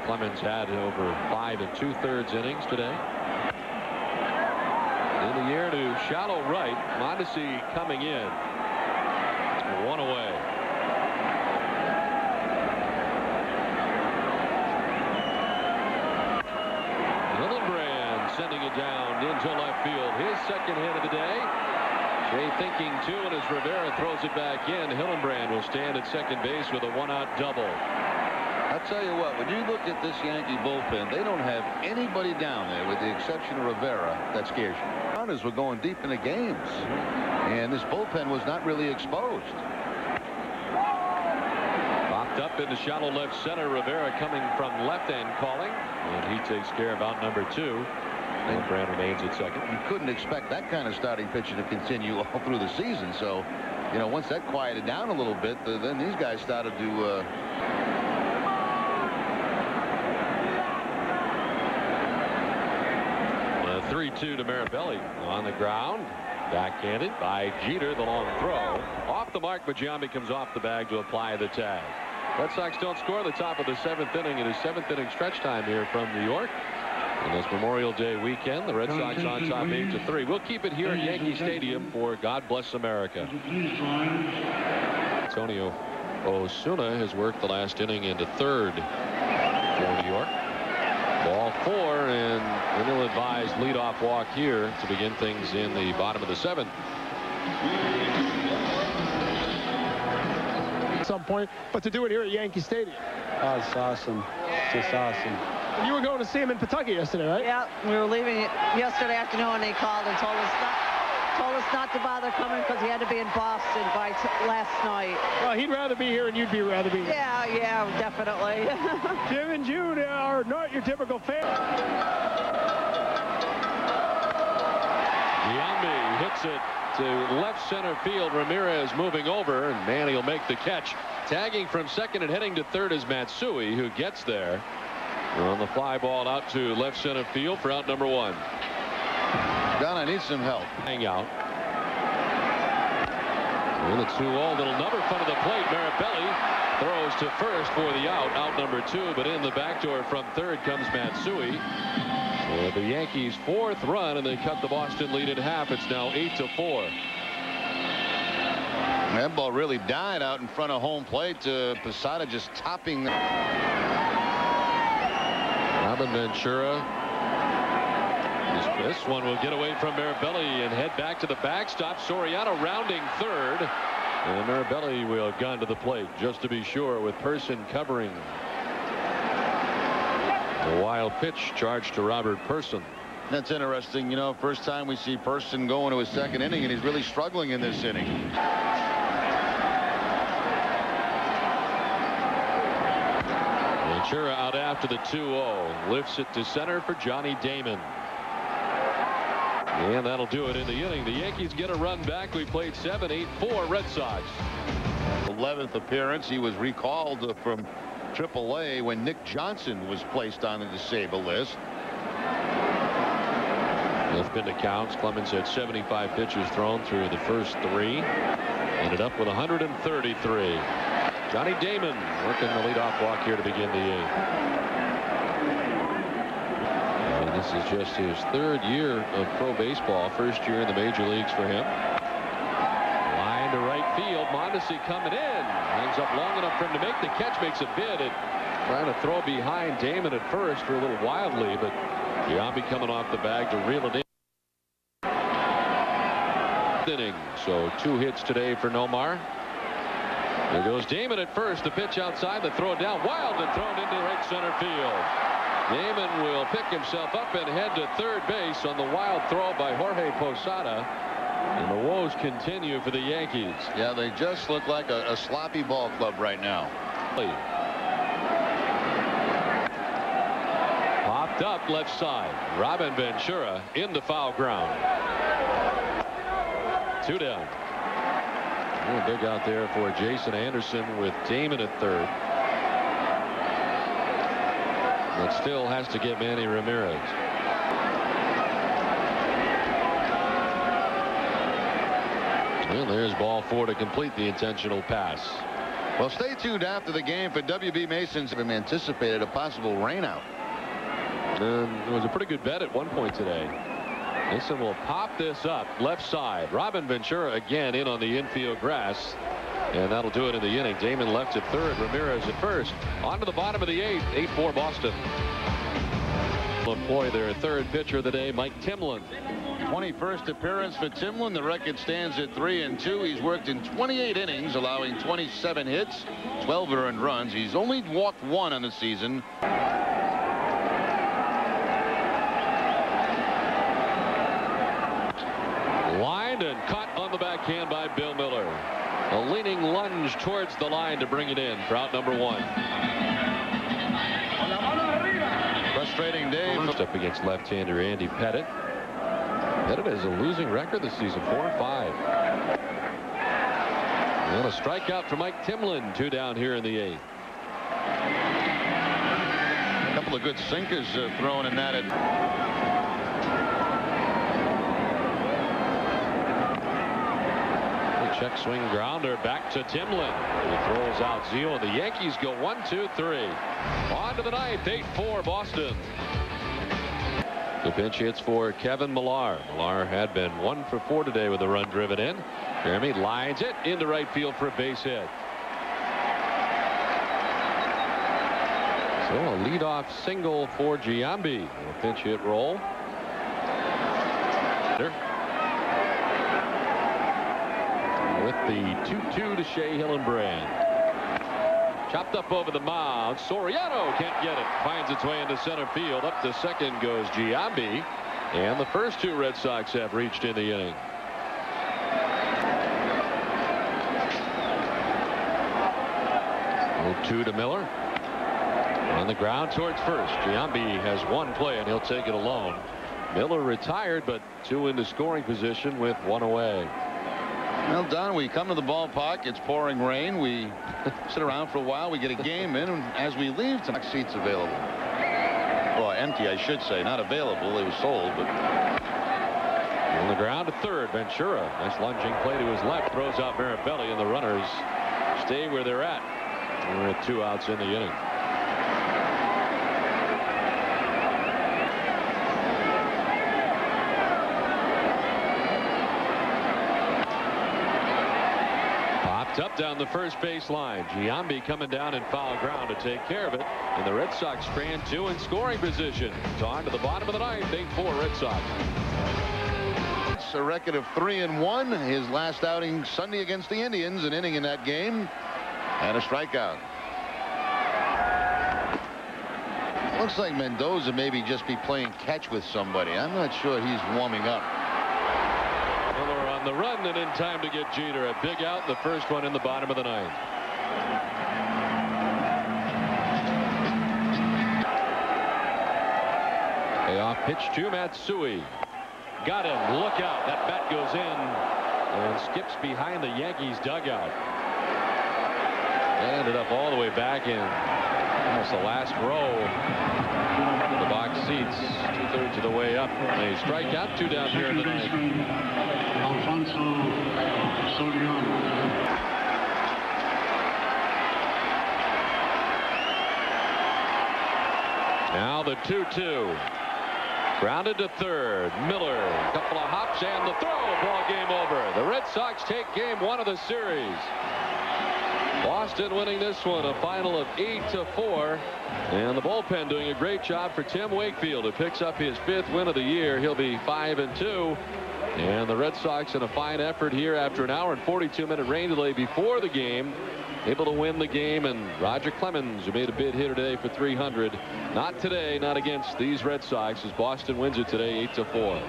Clemens had over 5 2/3 innings today. In the air to shallow right. Mondesi coming in. 1 away. Hillenbrand sending it down into left field. His second hit of the day. Jay thinking too, and as Rivera throws it back in, Hillenbrand will stand at second base with a 1-out double. I'll tell you what, when you look at this Yankee bullpen, they don't have anybody down there with the exception of Rivera that scares you. Runners were going deep into games, and this bullpen was not really exposed. Popped up into shallow left center. Rivera coming from left end calling, and he takes care of out number 2. Hillenbrand remains at second. You couldn't expect that kind of starting pitcher to continue all through the season. So, you know, once that quieted down a little bit, then these guys started to. 3-2 to Mirabelli on the ground. Backhanded by Jeter. The long throw off the mark, but Giambi comes off the bag to apply the tag. Red Sox don't score the top of the 7th inning. It is 7th inning stretch time here from New York. And this Memorial Day weekend, the Red Sox on top 8-3. We'll keep it here at Yankee Stadium for God Bless America. Antonio Osuna has worked the last inning into third for New York. Ball 4, and an ill-advised leadoff walk here to begin things in the bottom of the 7th. At some point, but to do it here at Yankee Stadium. Oh, it's awesome. It's just awesome. You were going to see him in Pawtucket yesterday, right? Yeah, we were leaving yesterday afternoon, and he called and told us not to bother coming because he had to be in Boston by last night. Well, he'd rather be here, and you'd be rather be here. Yeah, definitely. Jim and Jude are not your typical fan. Giambi hits it to left center field. Ramirez moving over, and Manny will make the catch. Tagging from second and heading to third is Matsui, who gets there. On the fly ball out to left center field for out number 1. Don, I need some help. Hang out. And the 2-0, little number front of the plate. Mirabelli throws to first for the out. Out number 2, but in the back door from third comes Matsui. So the Yankees' 4th run, and they cut the Boston lead in half. It's now 8-4. That ball really died out in front of home plate. Posada just topping. Robin Ventura. This one will get away from Mirabelli and head back to the backstop. Soriano rounding third. And Mirabelli will gun to the plate just to be sure with Person covering. A wild pitch charged to Robert Person. That's interesting. You know, first time we see Person go into his second inning, and he's really struggling in this inning. Ventura out after the 2-0. Lifts it to center for Johnny Damon. And that'll do it in the inning. The Yankees get a run back. We played 7-8-4 Red Sox. 11th appearance. He was recalled from AAA when Nick Johnson was placed on the disabled list. Left into counts. Clemens had 75 pitches thrown through the first 3. Ended up with 133. Johnny Damon working the leadoff walk here to begin the 8th. And this is just his 3rd year of pro baseball. First year in the major leagues for him. Line to right field. Mondesi coming in. Hangs up long enough for him to make the catch. Makes a bid at trying to throw behind Damon at first for a little wildly, but Giambi coming off the bag to reel it in. Inning. So 2 hits today for Nomar. There goes Damon at first. The pitch outside. The throw down wild and thrown into right center field. Damon will pick himself up and head to third base on the wild throw by Jorge Posada. And the woes continue for the Yankees. Yeah, they just look like a sloppy ball club right now. Popped up left side. Robin Ventura in the foul ground. 2 down. Big out there for Jason Anderson with Damon at third. But still has to get Manny Ramirez. And there's ball 4 to complete the intentional pass. Well, stay tuned after the game for W.B. Mason's anticipated a possible rainout. And it was a pretty good bet at one point today. Mason will pop this up left side. Robin Ventura again in on the infield grass. And that'll do it in the inning. Damon left at third. Ramirez at first. On to the bottom of the eighth. 8-4 Boston. Will employ their third pitcher of the day, Mike Timlin. 21st appearance for Timlin. The record stands at 3-2. He's worked in 28 innings, allowing 27 hits, 12 earned runs. He's only walked one on the season. Lined and caught on the backhand by Bill Miller. A leaning lunge towards the line to bring it in for out number one. Frustrating day. Up against left-hander Andy Pettit. Pettit has a losing record this season, 4-5. And a strikeout for Mike Timlin. 2 down here in the eighth. A couple of good sinkers thrown in that. Check swing grounder back to Timlin. He throws out Zeal. The Yankees go 1-2-3. On to the ninth. 8-4 Boston. The pinch hits for Kevin Millar. Millar had been 1 for 4 today with a run driven in. Jeremy lines it into right field for a base hit. So a leadoff single for Giambi. A pinch hit roll. With the 2-2 to Shea Hillenbrand. Chopped up over the mound. Soriano can't get it. Finds its way into center field. Up to second goes Giambi. And the first 2 Red Sox have reached in the inning. Two to Miller. On the ground towards first. Giambi has one play and he'll take it alone. Miller retired, but 2 into scoring position with 1 away. Well, Don, we come to the ballpark. It's pouring rain. We sit around for a while. We get a game in, and as we leave, some seats available. Well, empty, I should say. Not available. They were sold, but. On the ground to third. Ventura. Nice lunging play to his left. Throws out Mirabelli, and the runners stay where they're at. We're at 2 outs in the inning. Up down the first base line. Giambi coming down in foul ground to take care of it. And the Red Sox strand 2 in scoring position. It's on to the bottom of the ninth. 8-4 Red Sox. It's a record of 3-1. His last outing Sunday against the Indians. An inning in that game. And a strikeout. Looks like Mendoza maybe just be playing catch with somebody. I'm not sure he's warming up. On the run and in time to get Jeter. A big out. The first one in the bottom of the ninth. Payoff pitch to Matsui. Got him. Look out. That bat goes in and skips behind the Yankees dugout. That ended up all the way back in almost the last row of the box seats. 2/3 of the way up. A strikeout. 2 down here in the ninth. Now the 2-2. Grounded to third. Miller. A couple of hops and the throw. Ball game over. The Red Sox take game 1 of the series. Boston winning this one, a final of 8-4. And the bullpen doing a great job for Tim Wakefield, who picks up his 5th win of the year. He'll be 5-2. And the Red Sox in a fine effort here after an hour and 42-minute rain delay before the game, able to win the game. And Roger Clemens, who made a bid here today for 300, not today, not against these Red Sox, as Boston wins it today 8-4.